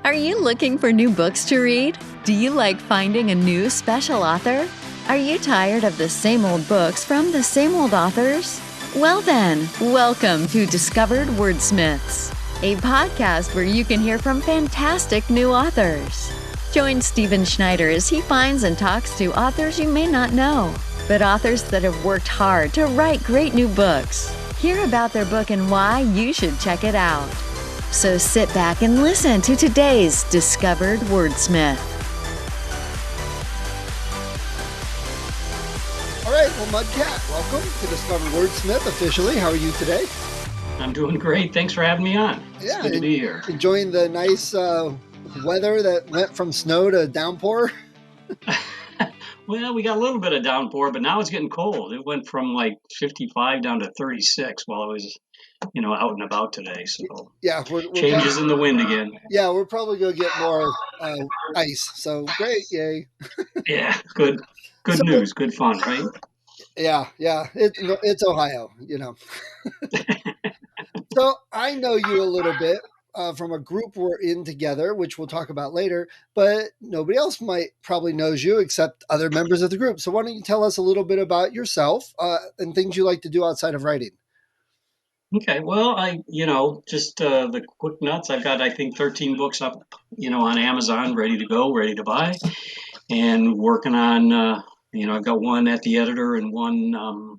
Are you looking for new books to read? Do you like finding a new special author? Are you tired of the same old books from the same old authors? Well then, welcome to Discovered Wordsmiths, a podcast where you can hear from fantastic new authors. Join Stephen Schneider as he finds and talks to authors you may not know, but authors that have worked hard to write great new books. Hear about their book and why you should check it out. So sit back and listen to today's Discovered Wordsmith. All right, well, Mudcat, welcome to Discovered Wordsmith officially. How are you today? I'm doing great. Thanks for having me on. It's good to be here. Enjoying the nice weather that went from snow to downpour? Well, we got a little bit of downpour, but now it's getting cold. It went from like 55 down to 36 while I was, out and about today. So yeah, we're changes in the wind again. Yeah, we're probably going to get more ice. So great, yay. Yeah, good news, good fun, right? Yeah, it's Ohio, So I know you a little bit from a group we're in together, which we'll talk about later, but nobody else probably knows you except other members of the group. So why don't you tell us a little bit about yourself and things you like to do outside of writing? Okay, well, just the quick nuts. I've got, I think, 13 books up, on Amazon, ready to go, ready to buy, and working on, I've got one at the editor and one,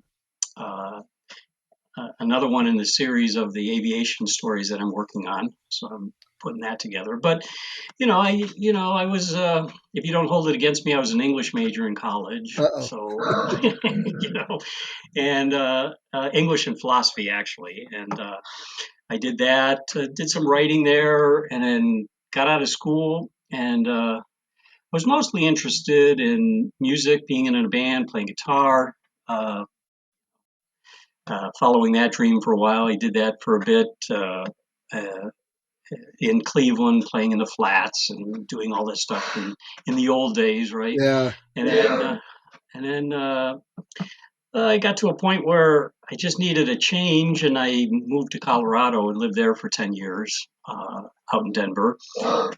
another one in the series of the aviation stories that I'm working on. So I'm putting that together. But, I was, if you don't hold it against me, I was an English major in college. Uh-oh. So, and English and philosophy, actually. And I did that, did some writing there, and then got out of school and was mostly interested in music, being in a band, playing guitar. Following that dream for a while, I did that for a bit in Cleveland, playing in the flats and doing all this stuff in the old days, right? Yeah. And then I got to a point where I just needed a change, and I moved to Colorado and lived there for 10 years out in Denver.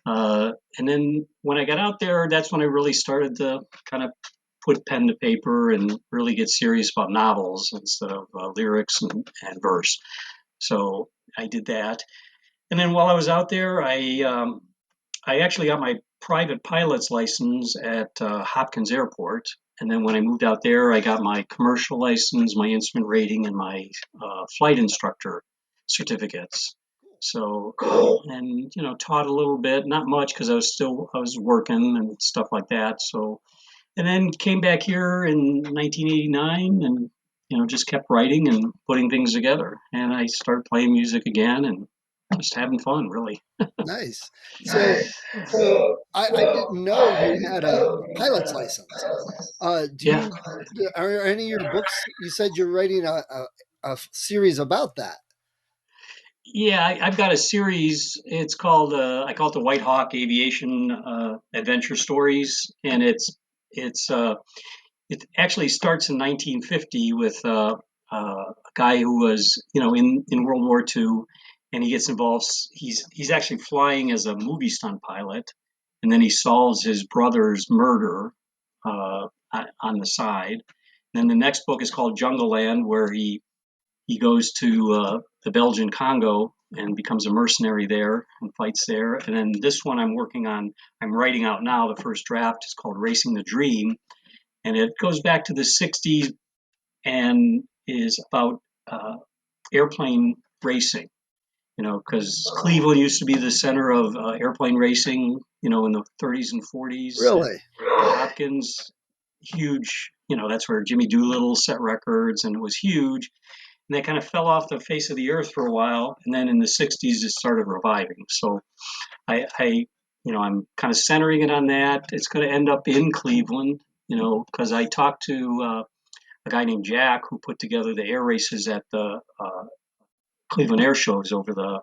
And then when I got out there, that's when I really started to kind of put pen to paper and really get serious about novels instead of lyrics and verse. So I did that. And then while I was out there, I actually got my private pilot's license at Hopkins Airport. And then when I moved out there, I got my commercial license, my instrument rating, and my flight instructor certificates. So, and, taught a little bit, not much because I was working and stuff like that. So, and then came back here in 1989 and, just kept writing and putting things together. And I started playing music again and just having fun, really. Nice. So I didn't know you had a pilot's license. Are any of your books, you said you're writing a series about that? Yeah, I've got a series. It's called I call it the White Hawk Aviation Adventure Stories, and it actually starts in 1950 with a guy who was in World War II, and he gets involved. He's actually flying as a movie stunt pilot, and then he solves his brother's murder on the side. And then the next book is called Jungle Land, where he goes to the Belgian Congo and becomes a mercenary there and fights there. And then this one I'm writing out now. The first draft is called Racing the Dream, and it goes back to the 60s and is about airplane racing. Because Cleveland used to be the center of airplane racing, in the 30s and 40s. Really? Hopkins, huge, that's where Jimmy Doolittle set records, and it was huge. And that kind of fell off the face of the earth for a while. And then in the 60s, it started reviving. So I'm kind of centering it on that. It's going to end up in Cleveland, because I talked to a guy named Jack who put together the air races at the Cleveland air shows over the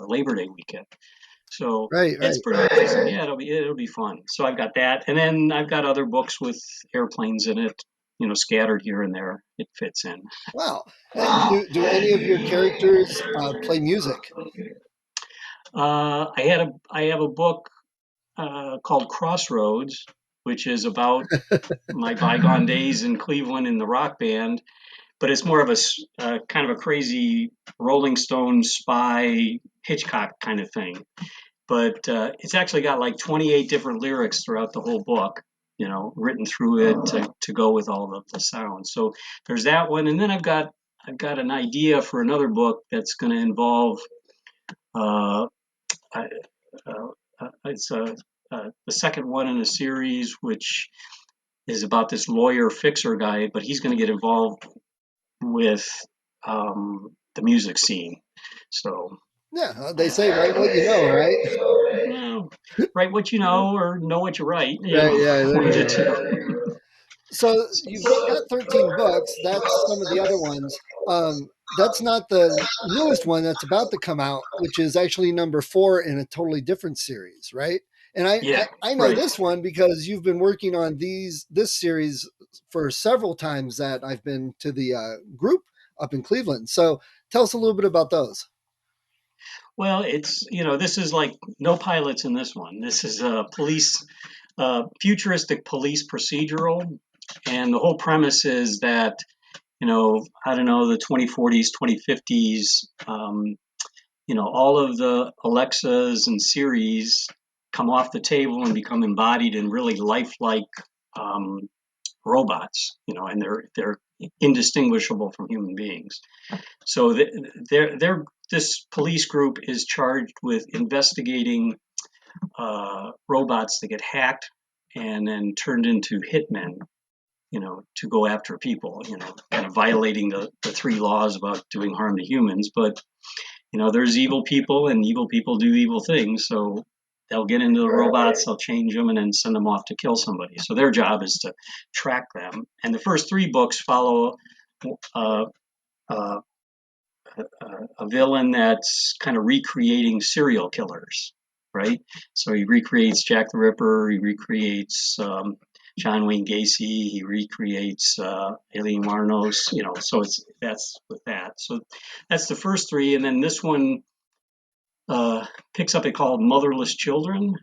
Labor Day weekend. So it's pretty amazing. Yeah, it'll be fun. So I've got that. And then I've got other books with airplanes in it, scattered here and there. It fits in. Wow. And do any of your characters play music? I have a book called Crossroads, which is about my bygone days in Cleveland in the rock band, but it's more of a kind of a crazy Rolling Stone spy Hitchcock kind of thing. But it's actually got like 28 different lyrics throughout the whole book, written through it to go with all the sounds. So there's that one, and then I've got an idea for another book that's going to involve uh, I, it's the second one in a series, which is about this lawyer fixer guy, but he's going to get involved with the music scene. So Yeah, they say write what you know, right? well, write what you or know what you write. Right, yeah, there One of you the go. two. So you've got 13 books. That's some of the other ones. That's not the newest one that's about to come out, which is actually number 4 in a totally different series, right? And I, Yeah, I, I know right. this one because you've been working on this series for several times that I've been to the group up in Cleveland. So tell us a little bit about those. Well, it's this is like no pilots in this one. This is a futuristic police procedural, and the whole premise is that I don't know, the 2040s, 2050s, all of the Alexas and Siris come off the table and become embodied in really lifelike um, robots, and they're indistinguishable from human beings. So this police group is charged with investigating robots that get hacked and then turned into hitmen, to go after people, kind of violating the three laws about doing harm to humans. But, there's evil people and evil people do evil things. So they'll get into the robots, they'll change them, and then send them off to kill somebody. So their job is to track them. And the first 3 books follow uh, uh, a villain that's kind of recreating serial killers, right? So he recreates Jack the Ripper, he recreates John Wayne Gacy, he recreates Alien Marnos, So that's with that. So that's the first 3, and then this one picks up. It called Motherless Children,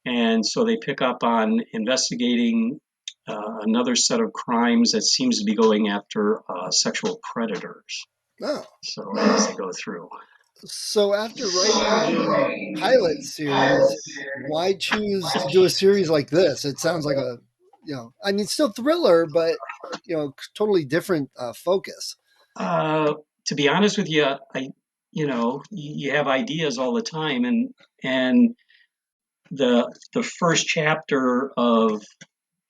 and so they pick up on investigating another set of crimes that seems to be going after sexual predators. Oh, So as they go through. so after writing the pilot series, why choose to do a series like this? It sounds like I mean, still thriller, but totally different focus. Uh, to be honest with you, you have ideas all the time, and the first chapter of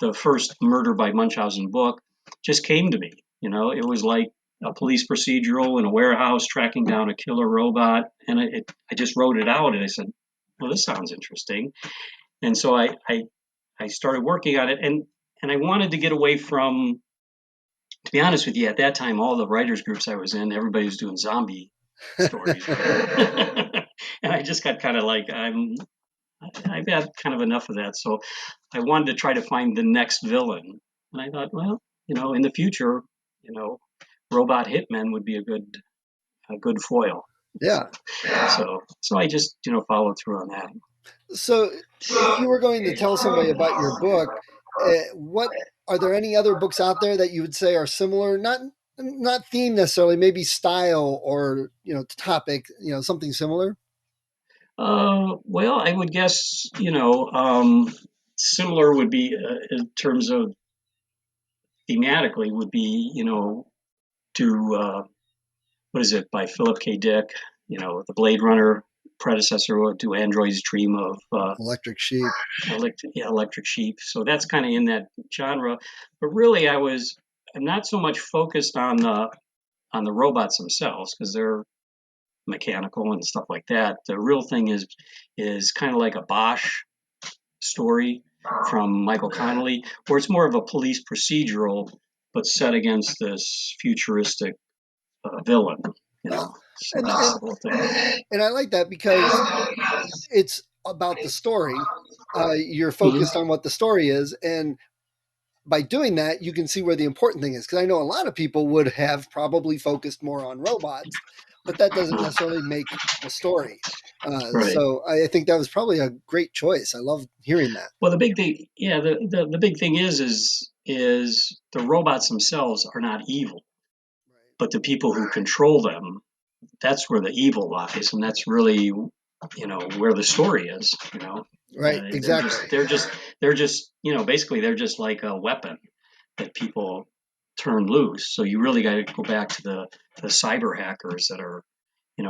the first Murder by Munchausen book just came to me. It was like a police procedural in a warehouse tracking down a killer robot, and I just wrote it out, and I said, "Well, this sounds interesting," and so I started working on it, and I wanted to get away from. To be honest with you, at that time, all the writers groups I was in, everybody was doing zombie stories, right? And I just got kind of like I've had kind of enough of that. So I wanted to try to find the next villain. And I thought, well, in the future, you know, robot hitmen would be a good foil. Yeah. So I just followed through on that. So if you were going to tell somebody about your book, what are there any other books out there that you would say are similar? Not theme necessarily, maybe style or topic, something similar. Well, I would guess similar would be in terms of thematically would be to what is it by Philip K. Dick? The Blade Runner predecessor to Android's Dream of Electric Sheep. Electric Sheep. So that's kind of in that genre. But really, I'm not so much focused on the robots themselves because they're mechanical and stuff like that. The real thing is kind of like a Bosch story from Michael Connelly, where it's more of a police procedural, but set against this futuristic villain. Oh, So and that's and the whole thing. and I like that because it's about the story. You're Mhm. focused on what the story is, and by doing that, you can see where the important thing is. Because I know a lot of people would have probably focused more on robots, but that doesn't necessarily make the story. Right. So I think that was probably a great choice. I love hearing that. Well, the big thing, yeah, the big thing is the robots themselves are not evil, but the people who control them, that's where the evil lies, and that's really, where the story is. Right, They're exactly. just they're just basically they're just like a weapon that people turn loose. So you really got to go back to the cyber hackers that are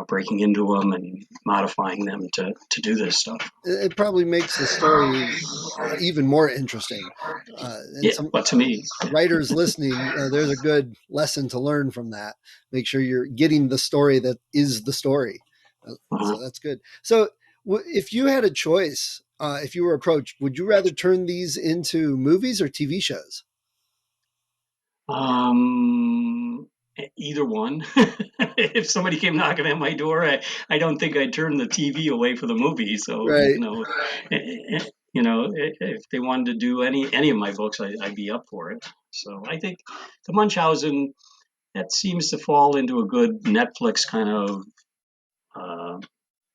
breaking into them and modifying them to do this stuff. It probably makes the story even more interesting. And Yeah, some but to me, writers listening, there's a good lesson to learn from that. Make sure you're getting the story that is the story. uh, So that's good. So if you had a choice, if you were approached, would you rather turn these into movies or TV shows? Um, either one. If somebody came knocking at my door, I don't think I'd turn the TV away for the movie. So Right. if they wanted to do any of my books, I'd be up for it. So I think the Munchausen, that seems to fall into a good Netflix kind of uh,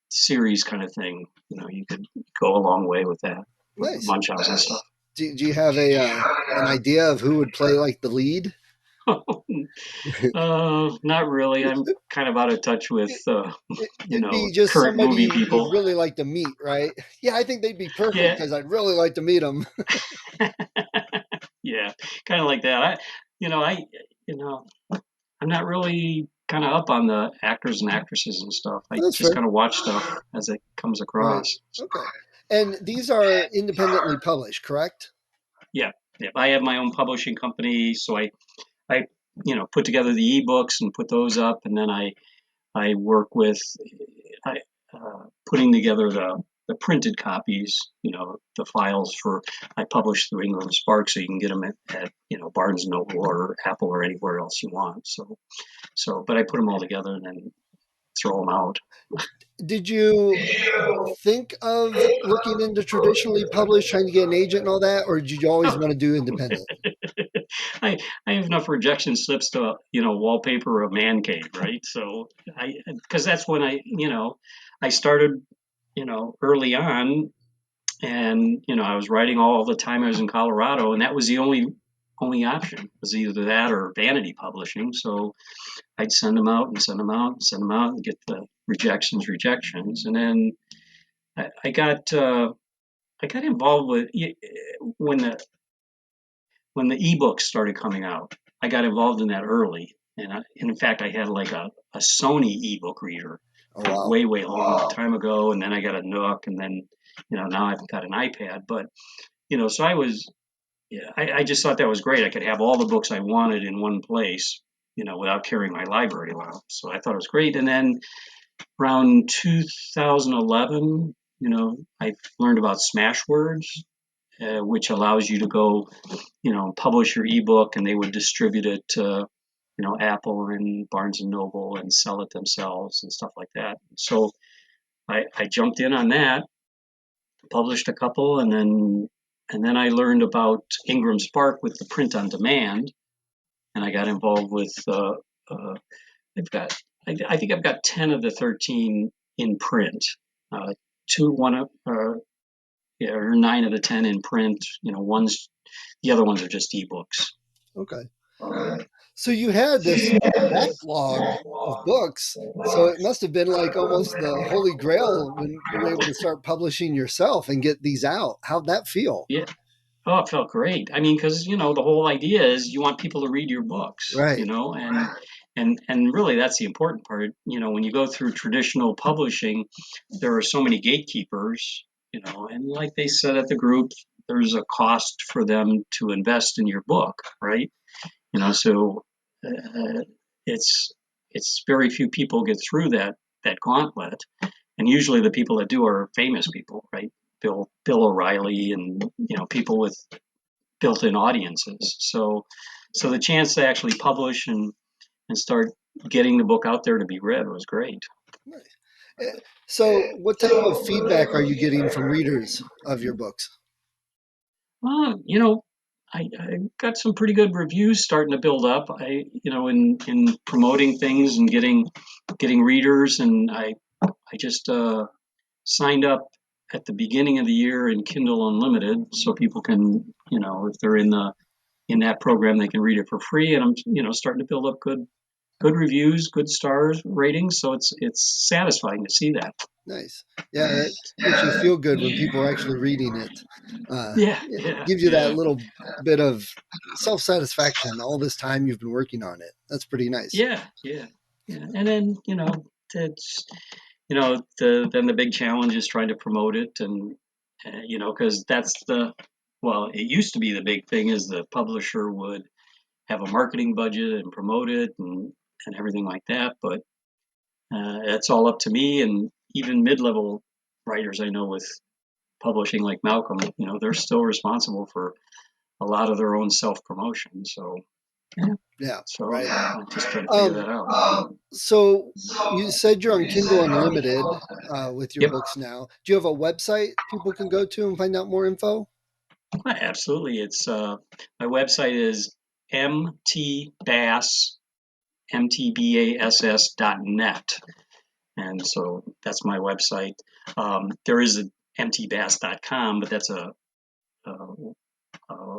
series kind of thing. You could go a long way with that, with the Nice. Munchausen stuff. Do you have a an idea of who would play like the lead? Not really. I'm kind of out of touch with It'd be just current somebody movie you'd people. really like to meet, right? Yeah, I think they'd be perfect Yeah, because I'd really like to meet them. yeah, kind of like that. You know, I, you know, I'm not really kind of up on the actors and actresses and stuff. I That's just fair. kind of watch stuff as it comes Right. across. Okay. And these are independently published, correct? Yeah, yeah. I have my own publishing company, so I, put together the ebooks and put those up, and then I work with I, putting together the printed copies, the files for I publish through Ingram Spark, so you can get them at Barnes and Noble or Apple or anywhere else you want. But I put them all together and then throw them out. Did you think of looking into traditionally published, trying to get an agent and all that, or did you always want to do independent? I I have enough rejection slips to wallpaper a man cave, right? So because that's when I started early on. And I was writing all the time I was in Colorado, and that was the only option, was either that or vanity publishing. So I'd send them out and send them out and send them out and get the rejections, and then I got involved with when the ebooks started coming out. I got involved in that early, and in fact I had like a Sony ebook reader Oh wow. way long time ago, and then I got a Nook, and then now I've got an iPad, but so I was, yeah, I just thought that was great. I could have all the books I wanted in one place, without carrying my library around. So I thought it was great. And then around 2011, I learned about Smashwords, which allows you to go, publish your ebook, and they would distribute it to, Apple and Barnes and Noble and sell it themselves and stuff like that. So I jumped in on that, published a couple, and then I learned about Ingram Spark with the print on demand, and I got involved with. I've got, I think I've got 10 of the 13 in print. Uh, two, one, yeah, or 9 of the 10 in print. The other ones are just ebooks. Okay. So you had this backlog of books. So it must have been like almost the holy grail when you were able to start publishing yourself and get these out. How'd that feel? Yeah. Oh, it felt great. I mean, because the whole idea is you want people to read your books, Right. and really that's the important part. When you go through traditional publishing, there are so many gatekeepers, and like they said at the group, there's a cost for them to invest in your book, right? So uh, it's very few people get through that gauntlet, and usually the people that do are famous people, right? Bill O'Reilly and people with built-in audiences. So the chance to actually publish and start getting the book out there to be read was great. Nice. So what type of feedback are you getting from readers of your books? You know, I got some pretty good reviews starting to build up. In promoting things and getting readers, and I just signed up at the beginning of the year in Kindle Unlimited, so people can, if they're in that program, they can read it for free. And I'm, starting to build up good reviews, good stars ratings. So it's satisfying to see that. Nice. Yeah, it makes you feel good when people are actually reading it. Yeah, It yeah, gives you that yeah, little bit of self-satisfaction all this time you've been working on it. That's pretty nice. yeah, yeah, yeah. And then it's then the big challenge is trying to promote it, and because it used to be the big thing is the publisher would have a marketing budget and promote it and everything like that. But it's all up to me, and even mid-level writers I know with publishing like Malcolm, they're still responsible for a lot of their own self-promotion. So yeah, Yeah, so right. I'm just trying to figure that out. So you said you're on Kindle Unlimited with your Yep, books now. Do you have a website people can go to and find out more info? absolutely. It's my website is mtbass mtbass.net, and so that's my website. There is a mtbass.com, but that's a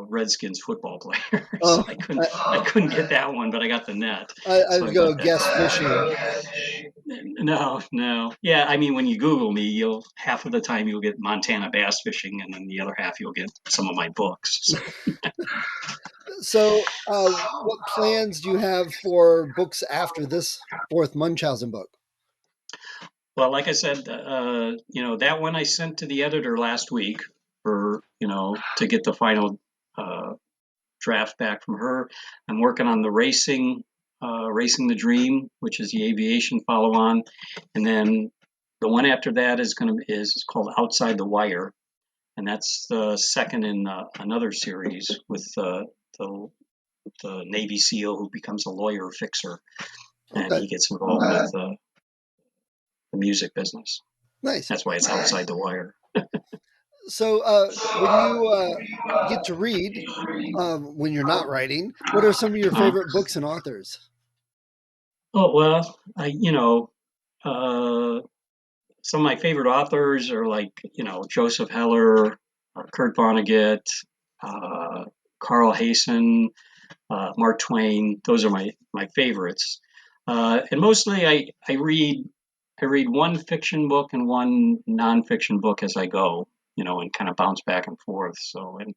Redskins football player, so Oh, I couldn't get that one, but I got the net, I so was I going got to guess fishing. that. No, no, yeah. I mean, when you Google me, you'll half of the time you'll get Montana bass fishing, and then the other half you'll get some of my books. So. So, what plans do you have for books after this fourth Munchausen book? Well, like I said, that one I sent to the editor last week for, to get the final uh, draft back from her. I'm working on the Racing the Dream, which is the aviation follow-on, and then the one after that is called Outside the Wire, and that's the second in another series with the the Navy SEAL who becomes a lawyer fixer, and Okay, he gets involved with the music business. nice. That's why it's Outside the Wire. So, when you get to read, when you're not writing, what are some of your Uh, favorite books and authors? oh well, uh, some of my favorite authors are like Joseph Heller, Kurt Vonnegut, uh, Carl Hayson, Mark Twain. Those are my favorites. And mostly I read one fiction book and one nonfiction book as I go, and kind of bounce back and forth. So, and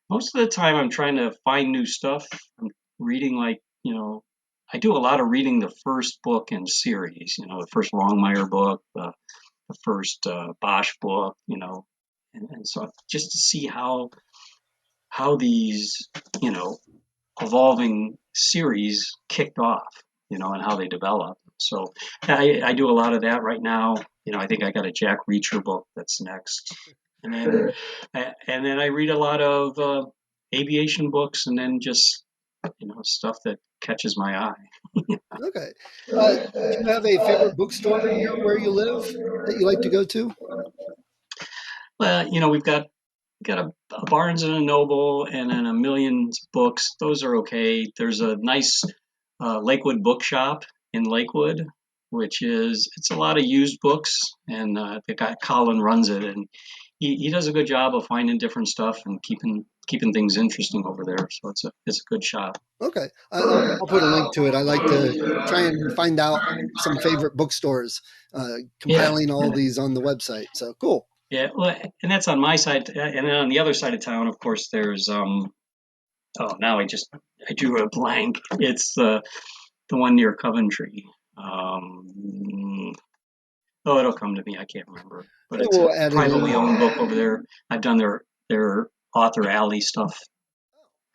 most of the time I'm trying to find new stuff. I'm reading I do a lot of reading the first book in series, the first Longmire book, the first Bosch book, and so just to see how these, you know, evolving series kicked off, and how they develop. So I do a lot of that right now. I think I got a Jack Reacher book that's next, and then I read a lot of aviation books, and then just stuff that catches my eye. Okay. Do you have a favorite bookstore near where you live that you like to go to? Well, we've got a Barnes and a Noble, and then a million books. Those are okay. There's a nice Lakewood bookshop in Lakewood, which it's a lot of used books, and the guy Colin runs it, and he does a good job of finding different stuff and keeping things interesting over there. So it's a good shop. Okay. I'll put a link to it. I like to try and find out some favorite bookstores, Yeah, compiling all yeah, these on the website. So cool. yeah. Well, and that's on my side, and then on the other side of town, of course, there's oh, now I drew a blank. It's the one near Coventry. Oh, it'll come to me. I can't remember, but it's a We'll add it privately in. owned book over there. I've done their author alley stuff.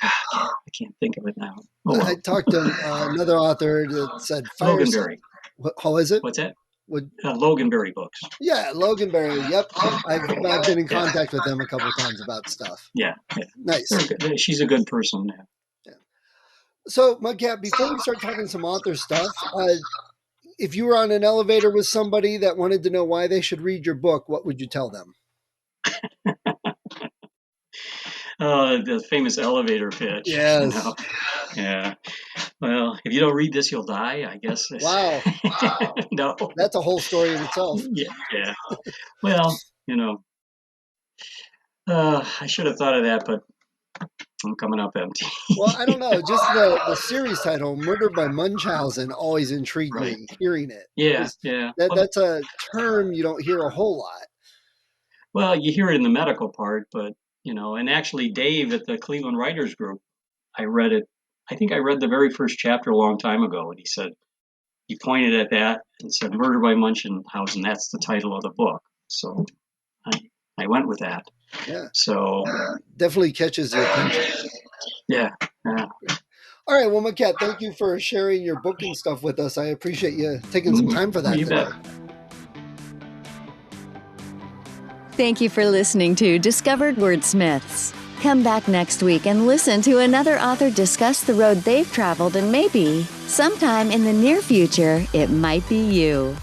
I can't think of it now. Oh I well. talked to another author that said fires. Loganberry. How is it? What's that? Would Loganberry books. Yeah, Loganberry. Yep, I've been in contact with them a couple times about stuff. Yeah, yeah. Nice. She's a good person. Yeah. Yeah. So, Mudcat, before we start talking some author stuff, if you were on an elevator with somebody that wanted to know why they should read your book, what would you tell them? Oh, the famous elevator pitch. Yes. Yeah. Well, if you don't read this, you'll die, I guess. Wow. No. That's a whole story in itself. Yeah. Well, I should have thought of that, but I'm coming up empty. Well, I don't know. Just the series title, Murder by Munchausen, always intrigued Right. me hearing it. Yeah. 'Cause Well, that's a term you don't hear a whole lot. well, you hear it in the medical part, but and actually, Dave at the Cleveland Writers Group, I read it. I think I read the very first chapter a long time ago, and he pointed at that and said, "Murder by Munchausen." That's the title of the book. So I went with that. Yeah. So Definitely catches the attention. yeah. All right. Well, Mudcat, thank you for sharing your book and stuff with us. I appreciate you taking some time for that You today. bet. Thank you for listening to Discovered Wordsmiths. Come back next week and listen to another author discuss the road they've traveled, and maybe, sometime in the near future, it might be you.